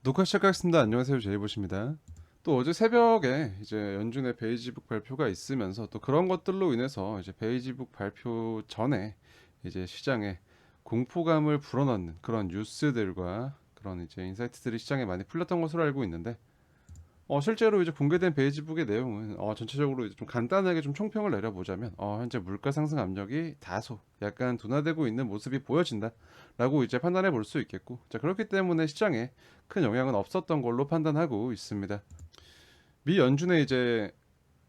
녹화 시작하겠습니다. 안녕하세요. 제이봇입니다. 또 어제 새벽에 이제 연준의 베이지북 발표가 있으면서 또 그런 것들로 인해서 이제 베이지북 발표 전에 이제 시장에 공포감을 불어넣는 그런 뉴스들과 그런 이제 인사이트들이 시장에 많이 풀렸던 것으로 알고 있는데 실제로 이제 공개된 베이지북의 내용은 전체적으로 이제 좀 간단하게 좀 총평을 내려보자면 현재 물가 상승 압력이 다소 약간 둔화되고 있는 모습이 보여진다라고 이제 판단해 볼 수 있겠고, 자 그렇기 때문에 시장에 큰 영향은 없었던 걸로 판단하고 있습니다. 미 연준의 이제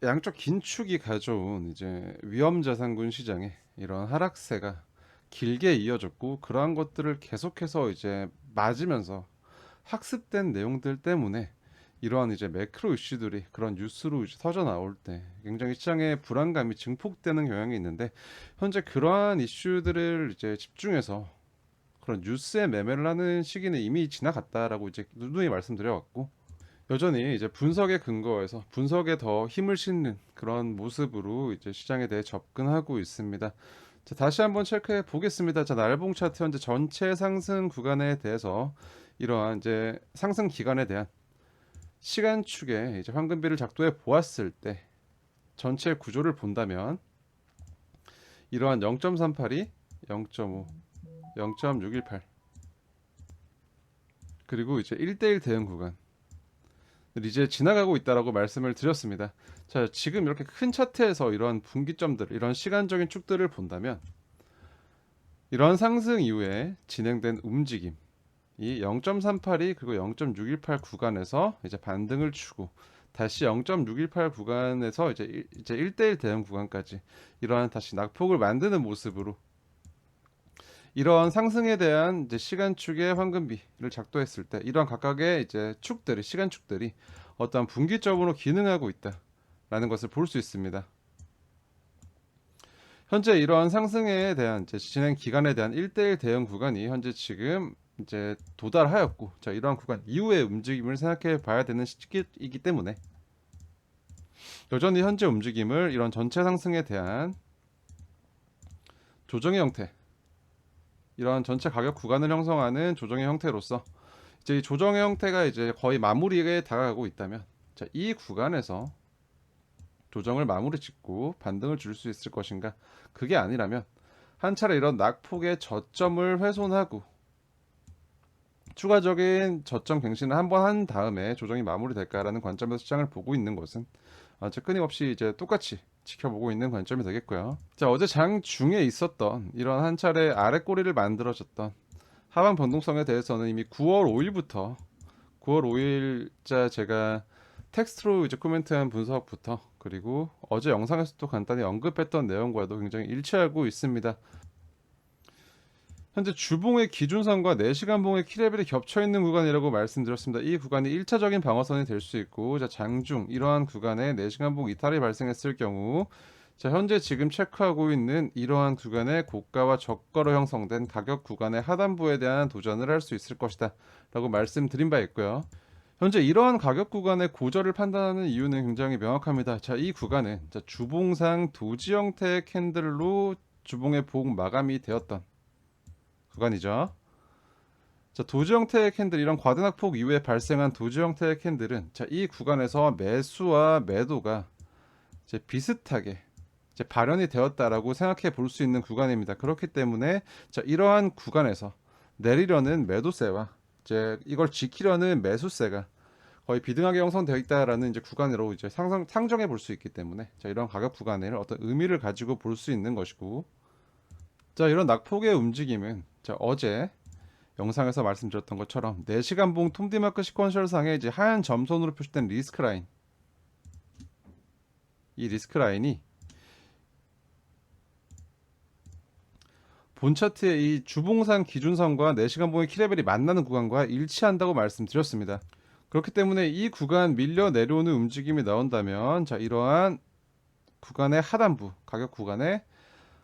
양적 긴축이 가져온 이제 위험 자산군 시장에 이런 하락세가 길게 이어졌고, 그러한 것들을 계속해서 이제 맞으면서 학습된 내용들 때문에 이러한 이제 매크로 이슈들이 그런 뉴스로 이제 터져 나올 때 굉장히 시장의 불안감이 증폭되는 경향이 있는데, 현재 그러한 이슈들을 이제 집중해서 그런 뉴스에 매매를 하는 시기는 이미 지나갔다라고 이제 누누이 말씀드려왔고, 여전히 이제 분석에 근거해서 분석에 더 힘을 싣는 그런 모습으로 이제 시장에 대해 접근하고 있습니다. 자, 다시 한번 체크해 보겠습니다. 자, 날봉 차트 현재 전체 상승 구간에 대해서 이러한 이제 상승 기간에 대한 시간축에 이제 황금비를 작도해 보았을 때 전체 구조를 본다면 이러한 0.382, 0.5, 0.618 그리고 이제 1대1 대응 구간 이제 지나가고 있다라고 말씀을 드렸습니다. 자, 지금 이렇게 큰 차트에서 이러한 분기점들, 이런 시간적인 축들을 본다면 이러한 상승 이후에 진행된 움직임, 이 0.382 그리고 0.618 구간에서 이제 반등을 주고 다시 0.618 구간에서 이제 1대1 대응 구간까지 이러한 다시 낙폭을 만드는 모습으로 이러한 상승에 대한 이제 시간축의 황금비를 작도했을 때 이러한 각각의 이제 축들이 시간축들이 어떠한 분기점으로 기능하고 있다라는 것을 볼 수 있습니다. 현재 이러한 상승에 대한 이제 진행 기간에 대한 1대1 대응 구간이 현재 지금 이제 도달하였고, 자 이러한 구간 이후의 움직임을 생각해 봐야 되는 시기이기 때문에 여전히 현재 움직임을 이런 전체 상승에 대한 조정의 형태, 이러한 전체 가격 구간을 형성하는 조정의 형태로서 이제 이 조정의 형태가 이제 거의 마무리에 다가가고 있다면, 자, 이 구간에서 조정을 마무리 짓고 반등을 줄 수 있을 것인가? 그게 아니라면 한 차례 이런 낙폭의 저점을 훼손하고 추가적인 저점 갱신을 한번 한 다음에 조정이 마무리될까라는 관점에서 시장을 보고 있는 것은 끊임없이 이제 똑같이 지켜보고 있는 관점이 되겠고요. 자, 어제 장 중에 있었던 이런 한 차례 아래 꼬리를 만들어졌던 하방 변동성에 대해서는 이미 9월 5일부터 9월 5일자 제가 텍스트로 이제 코멘트한 분석부터 그리고 어제 영상에서도 간단히 언급했던 내용과도 굉장히 일치하고 있습니다. 현재 주봉의 기준선과 4시간 봉의 키레벨이 겹쳐있는 구간이라고 말씀드렸습니다. 이 구간이 1차적인 방어선이 될 수 있고, 자, 장중 이러한 구간에 4시간 봉 이탈이 발생했을 경우, 자, 현재 지금 체크하고 있는 이러한 구간의 고가와 저가로 형성된 가격 구간의 하단부에 대한 도전을 할 수 있을 것이다 라고 말씀드린 바 있고요. 현재 이러한 가격 구간의 고저를 판단하는 이유는 굉장히 명확합니다. 자, 이 구간은 자, 주봉상 도지 형태의 캔들로 주봉의 봉 마감이 되었던 구간이죠. 자, 도지 형태의 캔들, 이런 과대낙폭 이후에 발생한 도지 형태의 캔들은 자, 이 구간에서 매수와 매도가 이제 비슷하게 이제 발현이 되었다라고 생각해 볼 수 있는 구간입니다. 그렇기 때문에 자, 이러한 구간에서 내리려는 매도세와 이제 이걸 지키려는 매수세가 거의 비등하게 형성되어 있다라는 이제 구간으로 이제 상정해 볼 수 있기 때문에 자, 이런 가격 구간을 어떤 의미를 가지고 볼 수 있는 것이고, 자, 이런 낙폭의 움직임은 자, 어제 영상에서 말씀드렸던 것처럼 4시간 봉 톰디마크 시퀀셜 상에 이제 하얀 점선으로 표시된 리스크 라인, 이 리스크 라인이 본 차트의 이 주봉상 기준선과 4시간 봉의 키레벨이 만나는 구간과 일치한다고 말씀드렸습니다. 그렇기 때문에 이 구간 밀려 내려오는 움직임이 나온다면 자, 이러한 구간의 하단부, 가격 구간의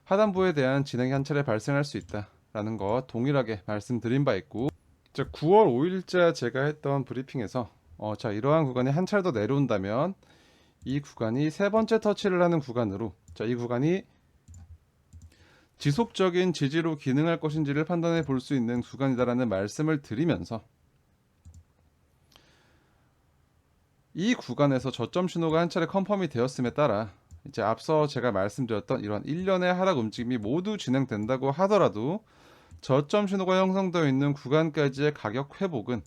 하단부에 대한 진행이 한 차례 발생할 수 있다라는 거 동일하게 말씀드린 바 있고, 자, 9월 5일자 제가 했던 브리핑에서 자, 이러한 구간이 한 차례 더 내려온다면 이 구간이 세 번째 터치를 하는 구간으로, 자, 이 구간이 지속적인 지지로 기능할 것인지를 판단해 볼 수 있는 구간이다라는 말씀을 드리면서 이 구간에서 저점 신호가 한 차례 컨펌이 되었음에 따라 이제 앞서 제가 말씀드렸던 이런 일련의 하락 움직임이 모두 진행된다고 하더라도 저점 신호가 형성되어 있는 구간까지의 가격 회복은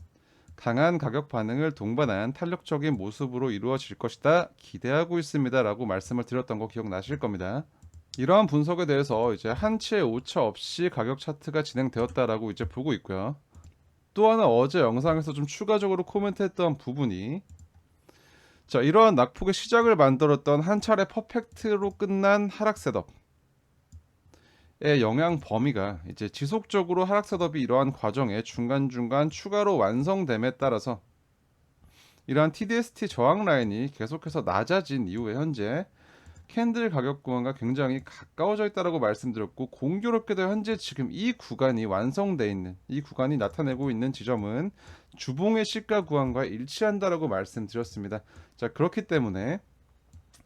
강한 가격 반응을 동반한 탄력적인 모습으로 이루어질 것이다 기대하고 있습니다 라고 말씀을 드렸던 거 기억나실 겁니다. 이러한 분석에 대해서 이제 한치의 오차 없이 가격 차트가 진행되었다라고 이제 보고 있고요. 또 하나 어제 영상에서 좀 추가적으로 코멘트했던 부분이, 자, 이러한 낙폭의 시작을 만들었던 한 차례 퍼펙트로 끝난 하락 셋업의 영향 범위가 이제 지속적으로 하락 셋업이 이러한 과정에 중간중간 추가로 완성됨에 따라서 이러한 TDST 저항 라인이 계속해서 낮아진 이후에 현재 캔들 가격 구간과 굉장히 가까워져 있다라고 말씀드렸고, 공교롭게도 현재 지금 이 구간이 완성돼 있는, 이 구간이 나타내고 있는 지점은 주봉의 시가 구간과 일치한다라고 말씀드렸습니다. 자, 그렇기 때문에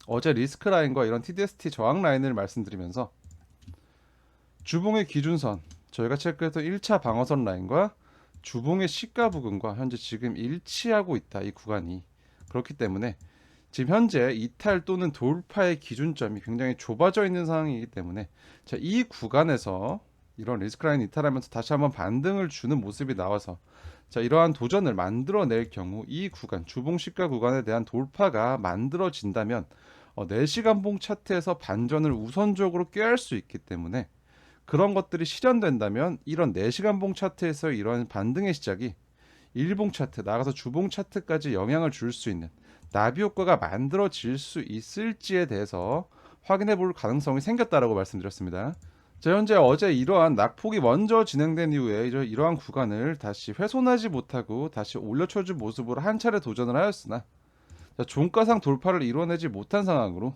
어제 리스크 라인과 이런 TDST 저항 라인을 말씀드리면서 주봉의 기준선, 저희가 체크했던 1차 방어선 라인과 주봉의 시가 부근과 현재 지금 일치하고 있다, 이 구간이. 그렇기 때문에 지금 현재 이탈 또는 돌파의 기준점이 굉장히 좁아져 있는 상황이기 때문에, 자, 이 구간에서 이런 리스크 라인 이탈하면서 다시 한번 반등을 주는 모습이 나와서, 자, 이러한 도전을 만들어낼 경우 이 구간, 주봉 시가 구간에 대한 돌파가 만들어진다면 4시간 봉 차트에서 반전을 우선적으로 꾀할 수 있기 때문에, 그런 것들이 실현된다면 이런 4시간 봉 차트에서 이런 반등의 시작이 일봉 차트, 나가서 주봉 차트까지 영향을 줄 수 있는 나비 효과가 만들어질 수 있을지에 대해서 확인해 볼 가능성이 생겼다라고 말씀드렸습니다. 자, 현재 어제 이러한 낙폭이 먼저 진행된 이후에 이러한 구간을 다시 훼손하지 못하고 다시 올려쳐준 모습으로 한 차례 도전을 하였으나, 자, 종가상 돌파를 이뤄내지 못한 상황으로,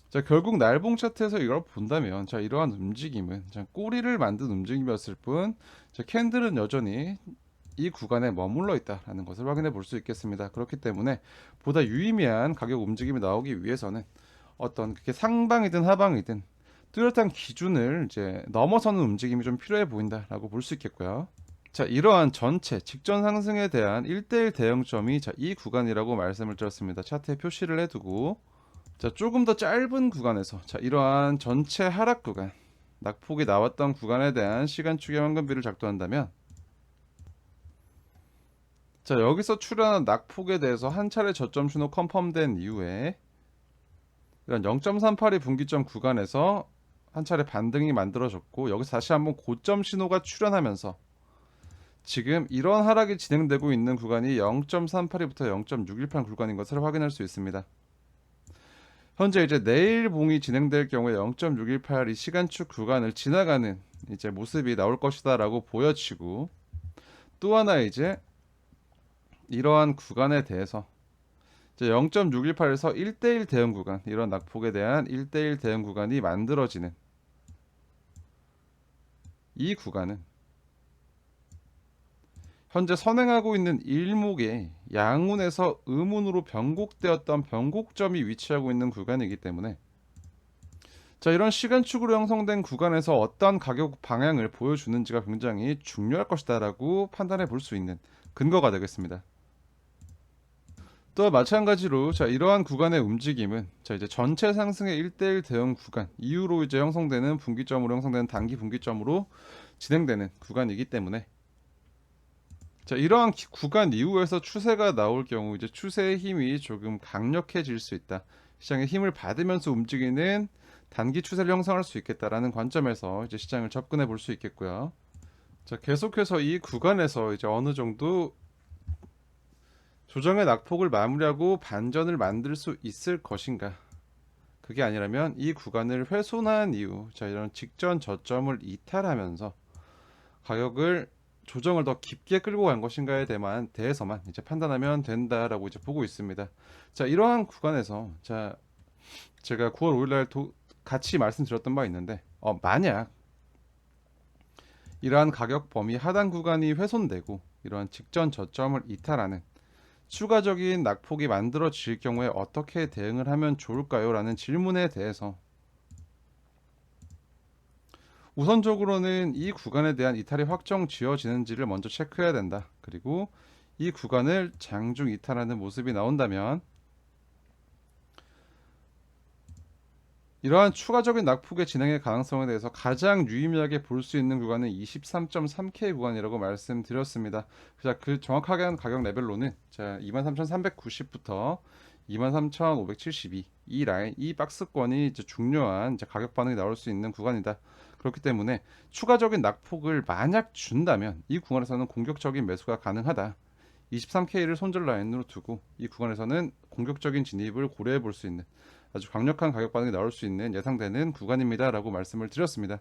자, 결국 날봉 차트에서 이걸 본다면, 자, 이러한 움직임은 꼬리를 만든 움직임이었을 뿐, 자, 캔들은 여전히 이 구간에 머물러 있다라는 것을 확인해 볼 수 있겠습니다. 그렇기 때문에 보다 유의미한 가격 움직임이 나오기 위해서는 어떤 그게 상방이든 하방이든 뚜렷한 기준을 이제 넘어서는 움직임이 좀 필요해 보인다라고 볼 수 있겠고요. 자, 이러한 전체 직전 상승에 대한 1대1 대응점이, 자, 이 구간이라고 말씀을 드렸습니다. 차트에 표시를 해두고, 자, 조금 더 짧은 구간에서, 자, 이러한 전체 하락 구간, 낙폭이 나왔던 구간에 대한 시간축의 황금비를 작동한다면, 자, 여기서 출현한 낙폭에 대해서 한 차례 저점 신호 컨펌된 이후에 이런 0.38의 분기점 구간에서 한 차례 반등이 만들어졌고, 여기서 다시 한번 고점 신호가 출현하면서 지금 이런 하락이 진행되고 있는 구간이 0.38부터 0.618 구간인 것을 확인할 수 있습니다. 현재 이제 내일 봉이 진행될 경우에 0.618 이 시간축 구간을 지나가는 이제 모습이 나올 것이다라고 보여지고, 또 하나 이제 이러한 구간에 대해서 0.618에서 1대1 대응 구간, 이런 낙폭에 대한 1대1 대응 구간이 만들어지는 이 구간은 현재 선행하고 있는 일목의 양운에서 음운으로 변곡되었던 변곡점이 위치하고 있는 구간이기 때문에, 자, 이런 시간축으로 형성된 구간에서 어떤 가격 방향을 보여주는지가 굉장히 중요할 것이다라고 판단해 볼 수 있는 근거가 되겠습니다. 또 마찬가지로, 자, 이러한 구간의 움직임은, 자, 이제 전체 상승의 1대1 대응 구간 이후로 이제 형성되는 분기점으로 형성되는 단기 분기점으로 진행되는 구간이기 때문에, 자, 이러한 구간 이후에서 추세가 나올 경우 이제 추세의 힘이 조금 강력해질 수 있다. 시장의 힘을 받으면서 움직이는 단기 추세를 형성할 수 있겠다라는 관점에서 이제 시장을 접근해 볼 수 있겠고요. 자, 계속해서 이 구간에서 이제 어느 정도 조정의 낙폭을 마무리하고 반전을 만들 수 있을 것인가? 그게 아니라면 이 구간을 훼손한 이후, 자, 이런 직전 저점을 이탈하면서 가격을 조정을 더 깊게 끌고 간 것인가에 대해서만 이제 판단하면 된다라고 이제 보고 있습니다. 자, 이러한 구간에서, 자, 제가 9월 5일날 같이 말씀드렸던 바 있는데, 만약 이러한 가격 범위 하단 구간이 훼손되고 이러한 직전 저점을 이탈하는 추가적인 낙폭이 만들어질 경우에 어떻게 대응을 하면 좋을까요? 라는 질문에 대해서 우선적으로는 이 구간에 대한 이탈이 확정 지어지는지를 먼저 체크해야 된다. 그리고 이 구간을 장중 이탈하는 모습이 나온다면 이러한 추가적인 낙폭의 진행의 가능성에 대해서 가장 유의미하게 볼 수 있는 구간은 23.3K 구간이라고 말씀드렸습니다. 자, 그 정확하게 한 가격 레벨로는 자, 23,390부터 23,572 이 라인, 이 박스권이 이제 중요한 이제 가격 반응이 나올 수 있는 구간이다. 그렇기 때문에 추가적인 낙폭을 만약 준다면 이 구간에서는 공격적인 매수가 가능하다. 23K를 손절 라인으로 두고 이 구간에서는 공격적인 진입을 고려해 볼 수 있는 아주 강력한 가격 반응이 나올 수 있는 예상되는 구간입니다 라고 말씀을 드렸습니다.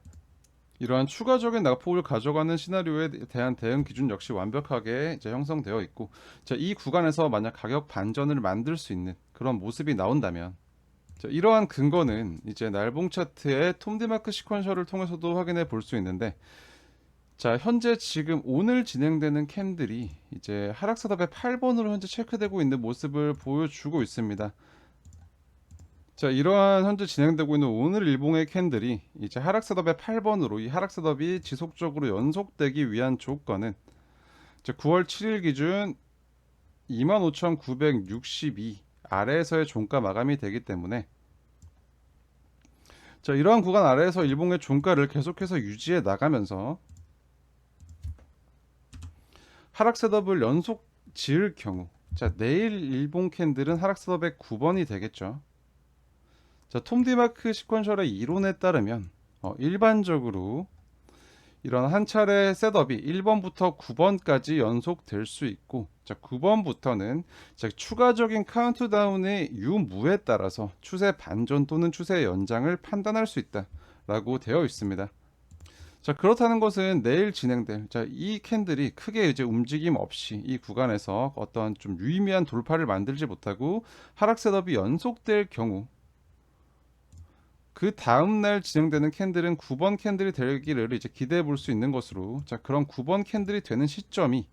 이러한 추가적인 낙폭을 가져가는 시나리오에 대한 대응 기준 역시 완벽하게 이제 형성되어 있고, 자, 이 구간에서 만약 가격 반전을 만들 수 있는 그런 모습이 나온다면, 자, 이러한 근거는 이제 날봉 차트의 톰디마크 시퀀셜을 통해서도 확인해 볼 수 있는데, 자, 현재 지금 오늘 진행되는 캔들이 이제 하락 셋업의 8번으로 현재 체크되고 있는 모습을 보여주고 있습니다. 자, 이러한 현재 진행되고 있는 오늘 일봉의 캔들이 이제 하락 셋업의 8번으로 이 하락 셋업이 지속적으로 연속되기 위한 조건은 이제 9월 7일 기준 25,962 아래에서의 종가 마감이 되기 때문에, 자, 이러한 구간 아래에서 일봉의 종가를 계속해서 유지해 나가면서 하락 셋업을 연속 지을 경우, 자, 내일 일봉 캔들은 하락 셋업의 9번이 되겠죠. 자, 톰디마크 시퀀셜의 이론에 따르면 일반적으로 이런 한 차례 셋업이 1번부터 9번까지 연속될 수 있고, 자, 9번부터는 추가적인 카운트다운의 유무에 따라서 추세 반전 또는 추세 연장을 판단할 수 있다라고 되어 있습니다. 자, 그렇다는 것은 내일 진행될 이 캔들이 크게 이제 움직임 없이 이 구간에서 어떤 좀 유의미한 돌파를 만들지 못하고 하락 셋업이 연속될 경우, 그 다음날 진행되는 캔들은 9번 캔들이 되기를 이제 기대해 볼 수 있는 것으로, 자, 그런 9번 캔들이 되는 시점이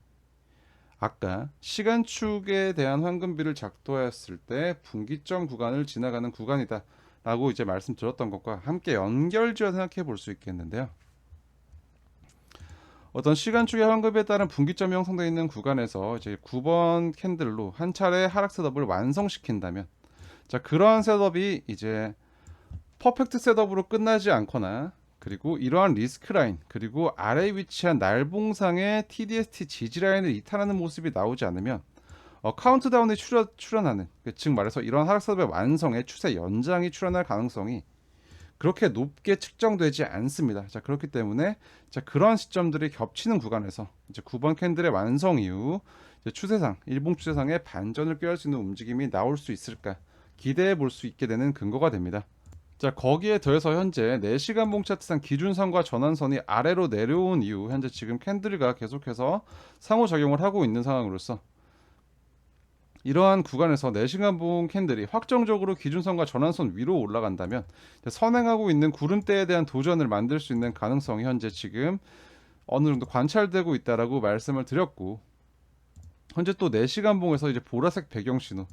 아까 시간축에 대한 황금비를 작동했을 때 분기점 구간을 지나가는 구간이다 라고 이제 말씀드렸던 것과 함께 연결지어 생각해 볼 수 있겠는데요. 어떤 시간축의 황금비에 따른 분기점이 형성되어 있는 구간에서 이제 9번 캔들로 한 차례 하락 셋업을 완성시킨다면, 자, 그러한 셋업이 이제 퍼펙트 셋업으로 끝나지 않거나, 그리고 이러한 리스크 라인, 그리고 아래에 위치한 날봉상의 TDST 지지 라인을 이탈하는 모습이 나오지 않으면 카운트다운이 출현하는, 즉 말해서 이러한 하락 셋업의 완성에 추세 연장이 출현할 가능성이 그렇게 높게 측정되지 않습니다. 자, 그렇기 때문에 자, 그런 시점들이 겹치는 구간에서 이제 9번 캔들의 완성 이후 이제 추세상, 일봉 추세상의 반전을 꾀할 수 있는 움직임이 나올 수 있을까 기대해 볼 수 있게 되는 근거가 됩니다. 자, 거기에 더해서 현재 4시간 봉 차트상 기준선과 전환선이 아래로 내려온 이후 현재 지금 캔들가 계속해서 상호작용을 하고 있는 상황으로서 이러한 구간에서 4시간 봉 캔들이 확정적으로 기준선과 전환선 위로 올라간다면 선행하고 있는 구름대에 대한 도전을 만들 수 있는 가능성이 현재 지금 어느 정도 관찰되고 있다라고 말씀을 드렸고, 현재 또 4시간 봉에서 이제 보라색 배경 신호,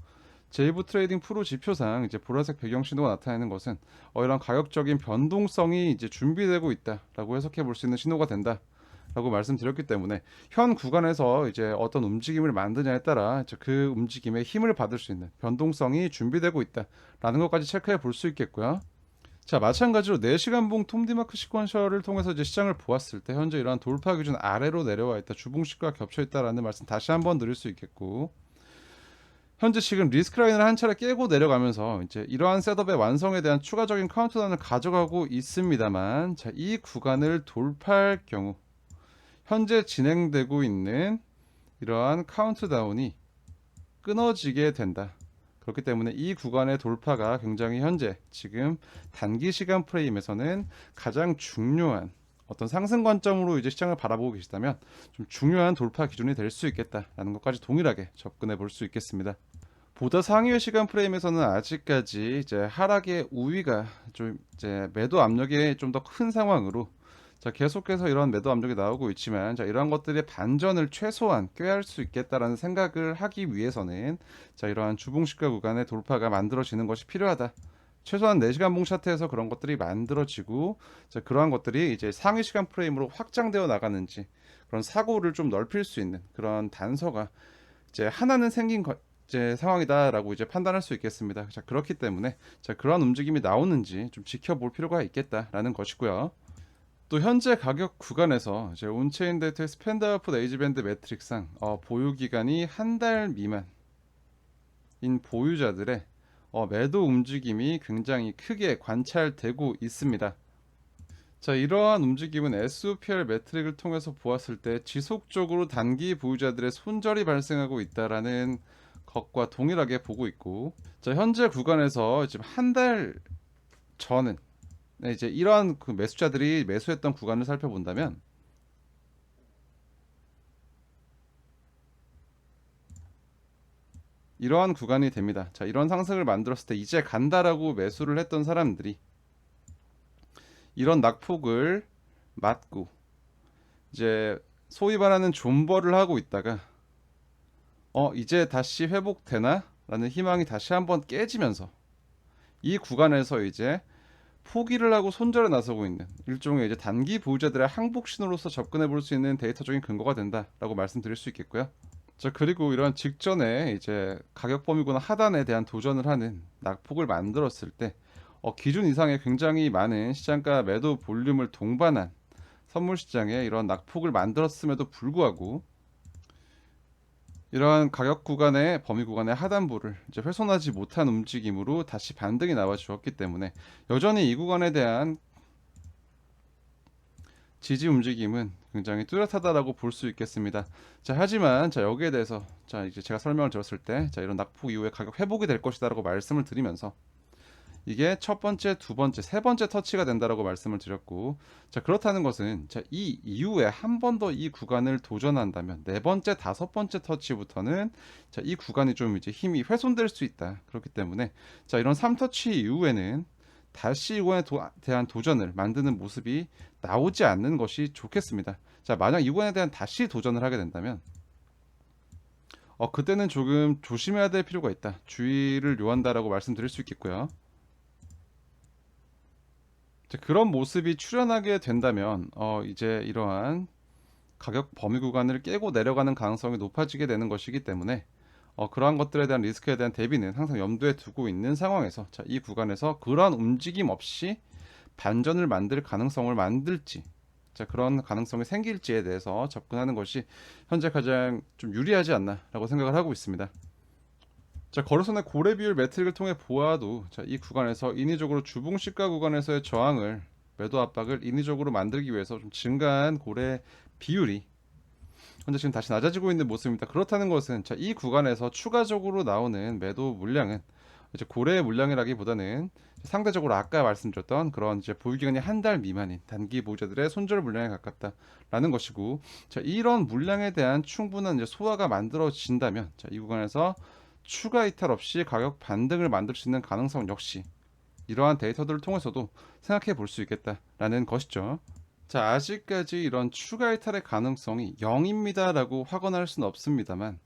제이브 트레이딩 프로 지표상 이제 보라색 배경 신호가 나타내는 것은 이런 가격적인 변동성이 이제 준비되고 있다라고 해석해 볼 수 있는 신호가 된다라고 말씀드렸기 때문에 현 구간에서 이제 어떤 움직임을 만드냐에 따라 그 움직임에 힘을 받을 수 있는 변동성이 준비되고 있다라는 것까지 체크해 볼 수 있겠고요. 자, 마찬가지로 4시간 봉 톰디마크 시퀀셜을 통해서 이제 시장을 보았을 때 현재 이러한 돌파 기준 아래로 내려와 있다, 주봉식과 겹쳐 있다라는 말씀 다시 한번 드릴 수 있겠고, 현재 지금 리스크 라인을 한 차례 깨고 내려가면서 이제 이러한 셋업의 완성에 대한 추가적인 카운트다운을 가져가고 있습니다만, 자, 이 구간을 돌파할 경우 현재 진행되고 있는 이러한 카운트다운이 끊어지게 된다. 그렇기 때문에 이 구간의 돌파가 굉장히 현재 지금 단기 시간 프레임에서는 가장 중요한 어떤 상승 관점으로 이제 시장을 바라보고 계시다면 좀 중요한 돌파 기준이 될 수 있겠다라는 것까지 동일하게 접근해 볼 수 있겠습니다. 보다 상위의 시간 프레임에서는 아직까지 이제 하락의 우위가 좀 이제 매도 압력이 좀 더 큰 상황으로, 자, 계속해서 이런 매도 압력이 나오고 있지만, 자, 이러한 것들의 반전을 최소한 꾀할 수 있겠다라는 생각을 하기 위해서는 자, 이러한 주봉시가 구간의 돌파가 만들어지는 것이 필요하다. 최소한 4시간 봉 차트에서 그런 것들이 만들어지고, 자, 그러한 것들이 이제 상위 시간 프레임으로 확장되어 나가는지 그런 사고를 좀 넓힐 수 있는 그런 단서가 이제 하나는 생긴 이제 상황이다라고 이제 판단할 수 있겠습니다. 자, 그렇기 때문에 자, 그러한 움직임이 나오는지 좀 지켜볼 필요가 있겠다라는 것이고요. 또 현재 가격 구간에서 이제 온체인 데이터의 스펜드 아웃풋 에이지밴드 매트릭상 보유 기간이 한 달 미만인 보유자들의 매도 움직임이 굉장히 크게 관찰되고 있습니다. 자, 이러한 움직임은 SOPR 매트릭을 통해서 보았을 때 지속적으로 단기 보유자들의 손절이 발생하고 있다라는 것과 동일하게 보고 있고, 자, 현재 구간에서 지금 한 달 전은 이제 이러한 그 매수자들이 매수했던 구간을 살펴본다면 이러한 구간이 됩니다. 자, 이런 상승을 만들었을 때 이제 간다라고 매수를 했던 사람들이 이런 낙폭을 맞고 이제 소위 말하는 존버를 하고 있다가 이제 다시 회복되나? 라는 희망이 다시 한번 깨지면서 이 구간에서 이제 포기를 하고 손절에 나서고 있는 일종의 이제 단기 보유자들의 항복 신호로서 접근해 볼 수 있는 데이터적인 근거가 된다라고 말씀드릴 수 있겠고요. 자, 그리고 이런 직전에 이제 가격 범위구나 하단에 대한 도전을 하는 낙폭을 만들었을 때 기준 이상의 굉장히 많은 시장가 매도 볼륨을 동반한 선물 시장에 이런 낙폭을 만들었음에도 불구하고 이러한 가격 구간의 범위 구간의 하단부를 이제 훼손하지 못한 움직임으로 다시 반등이 나와 주었기 때문에 여전히 이 구간에 대한 지지 움직임은 굉장히 뚜렷하다라고 볼 수 있겠습니다. 자, 하지만 자, 여기에 대해서 자, 이제 제가 설명을 드렸을 때 자, 이런 낙폭 이후에 가격 회복이 될 것이다라고 말씀을 드리면서 이게 첫 번째, 두 번째, 세 번째 터치가 된다라고 말씀을 드렸고, 자, 그렇다는 것은 자, 이 이후에 한 번 더 이 구간을 도전한다면 네 번째, 다섯 번째 터치부터는 자, 이 구간이 좀 이제 힘이 훼손될 수 있다. 그렇기 때문에 자, 이런 3터치 이후에는 다시 이거에 대한 도전을 만드는 모습이 나오지 않는 것이 좋겠습니다. 자, 만약 이거에 대한 다시 도전을 하게 된다면 그때는 조금 조심해야 될 필요가 있다. 주의를 요한다라고 말씀드릴 수 있겠고요. 그런 모습이 출현하게 된다면 이제 이러한 가격 범위 구간을 깨고 내려가는 가능성이 높아지게 되는 것이기 때문에 그러한 것들에 대한 리스크에 대한 대비는 항상 염두에 두고 있는 상황에서 자, 이 구간에서 그러한 움직임 없이 반전을 만들 가능성을 만들지 자, 그런 가능성이 생길지에 대해서 접근하는 것이 현재 가장 좀 유리하지 않나라고 생각을 하고 있습니다. 자, 거래선의 고래 비율 매트릭을 통해 보아도 자, 이 구간에서 인위적으로 주봉 시가 구간에서의 저항을 매도 압박을 인위적으로 만들기 위해서 좀 증가한 고래 비율이 현재 지금 다시 낮아지고 있는 모습입니다. 그렇다는 것은 자, 이 구간에서 추가적으로 나오는 매도 물량은 이제 고래 물량이라기보다는 상대적으로 아까 말씀드렸던 그런 이제 보유 기간이 한 달 미만인 단기 보유자들의 손절 물량에 가깝다라는 것이고, 자, 이런 물량에 대한 충분한 이제 소화가 만들어진다면 자, 이 구간에서 추가 이탈 없이 가격 반등을 만들 수 있는 가능성 역시 이러한 데이터들을 통해서도 생각해 볼 수 있겠다라는 것이죠. 자, 아직까지 이런 추가 이탈의 가능성이 0입니다라고 확언할 수는 없습니다만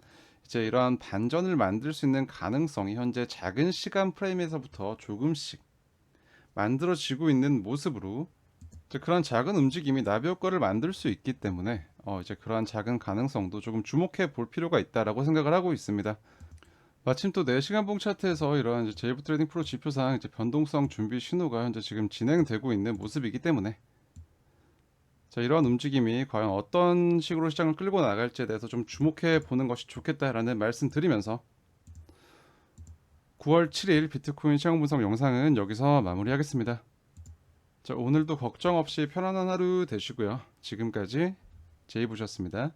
이제 이러한 반전을 만들 수 있는 가능성이 현재 작은 시간 프레임에서부터 조금씩 만들어지고 있는 모습으로 그런 작은 움직임이 나비 효과를 만들 수 있기 때문에 이제 그러한 작은 가능성도 조금 주목해 볼 필요가 있다라고 생각을 하고 있습니다. 마침 또 4시간 봉 차트에서 이러한 이제 제이브 트레이딩 프로 지표상 이제 변동성 준비 신호가 현재 지금 진행되고 있는 모습이기 때문에 자, 이러한 움직임이 과연 어떤 식으로 시장을 끌고 나갈지에 대해서 좀 주목해 보는 것이 좋겠다라는 말씀 드리면서 9월 7일 비트코인 시장 분석 영상은 여기서 마무리하겠습니다. 자, 오늘도 걱정 없이 편안한 하루 되시고요. 지금까지 제이부셨습니다.